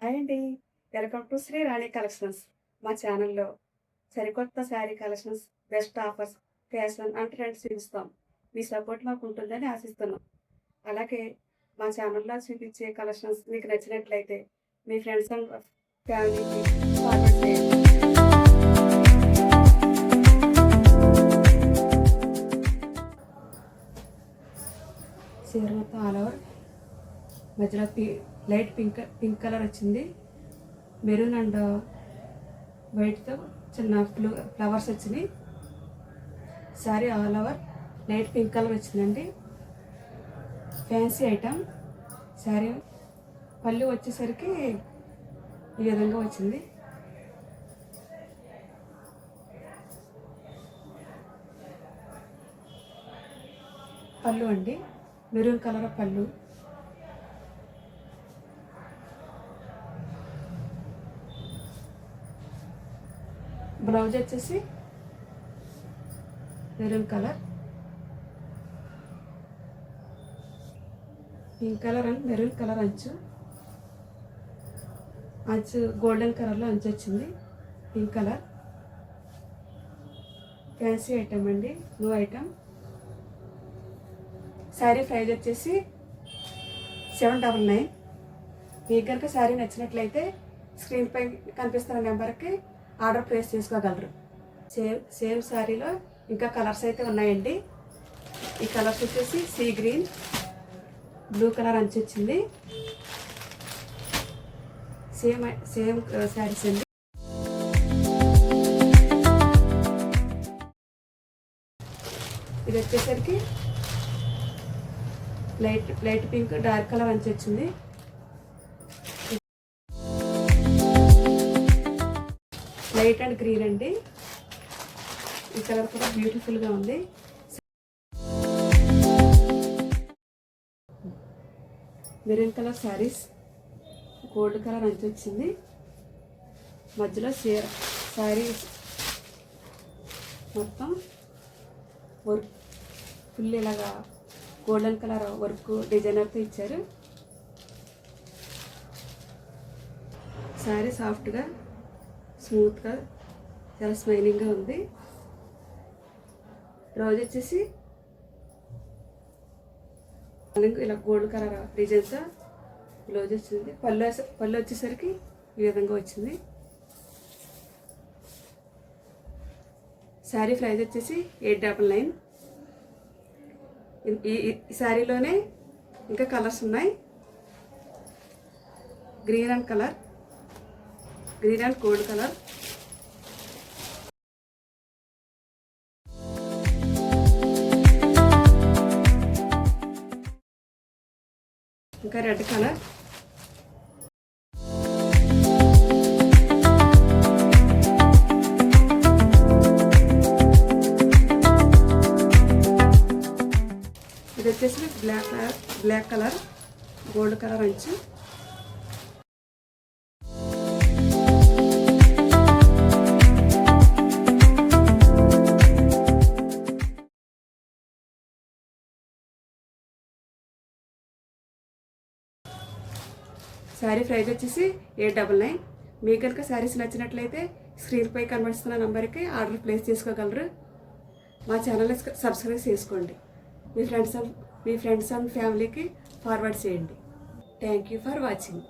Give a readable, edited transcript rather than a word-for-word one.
Hi అండి. Welcome to Shri Rani collections. మా ఛానల్లో సరికొత్త sari collections, best offers, fashion and trends చూపిస్తాం. మీ సపోర్ట్ మాకు ఉంటుందని ఆశిస్తున్నాం. అలాగే మా ఛానల్లో చూపించే కలెక్షన్స్ మీకు నచ్చినట్లయితే మీ ఫ్రెండ్స్ అండ్ ఫ్యామిలీకి ఫార్వర్డ్ చేయండి. చీర మొత్తం ఆల్ ఓవర్ మధ్యలో లైట్ పింక్ కలర్ వచ్చింది. మెరూన్ అండ్ వైట్తో చిన్న ఫ్లవర్స్ వచ్చినాయి. Sari all over light pink colour వచ్చిందండి. Fancy item. శారీ పళ్ళు వచ్చేసరికి ఈ విధంగా వచ్చింది. పళ్ళు అండి మెరూన్ కలర్ పళ్ళు. బ్లౌజ్ వచ్చేసి maroon colour, pink colour and maroon colour అంచు గోల్డెన్ కలర్లో అంచు వచ్చింది. Pink colour. ఫ్యాన్సీ ఐటమ్ అండి, న్యూ ఐటమ్. శారీ ప్రైజ్ వచ్చేసి 799. మీకు కనుక శారీ నచ్చినట్లయితే స్క్రీన్ పై కనిపిస్తున్న నెంబర్కి ఆర్డర్ ప్లేస్ చేసుకోగలరు. సేమ్ శారీలో ఇంకా కలర్స్ అయితే ఉన్నాయండి. ఈ కలర్స్ వచ్చేసి సీ గ్రీన్, బ్లూ కలర్ అంచు వచ్చింది. సేమ్ శారీస్ అండి. ఇది వచ్చేసరికి లైట్ పింక్ డార్క్ కలర్ అంచు వచ్చింది. లైట్ అండ్ గ్రీన్ అండి. ఈ కలర్ కూడా బ్యూటిఫుల్గా ఉంది. Maroon colour saris, gold colour అంచు వచ్చింది. మధ్యలో శారీ మొత్తం వర్క్ ఫుల్ ఇలాగా గోల్డెన్ కలర్ వర్క్ డిజైనర్తో ఇచ్చారు. శారీ సాఫ్ట్గా స్మూత్గా చాలా స్మైలింగ్గా ఉంది. బ్లౌజ్ వచ్చేసి ఇలా గోల్డ్ కలర్ డిజైన్తో బ్లౌజ్ వచ్చింది. పళ్ళు వచ్చేసరికి ఈ విధంగా వచ్చింది. శారీ ప్రైస్ వచ్చేసి 899. ఈ శారీలోనే ఇంకా కలర్స్ ఉన్నాయి. Green and colour, green and gold colour, ఇంకా రెడ్ కలర్, ఇది వచ్చేసి బ్లాక్ కలర్, గోల్డ్ కలర్ అంచు. శారీ ప్రైస్ వచ్చేసి 899. మీకు కనుక శారీస్ నచ్చినట్లయితే స్క్రీన్ పై కనిపిస్తున్న నంబర్కి ఆర్డర్ ప్లేస్ చేసుకోగలరు. మా ఛానల్ని సబ్స్క్రైబ్ చేసుకోండి. మీ ఫ్రెండ్స్ అండ్ ఫ్యామిలీకి ఫార్వర్డ్ చేయండి. Thank you for watching.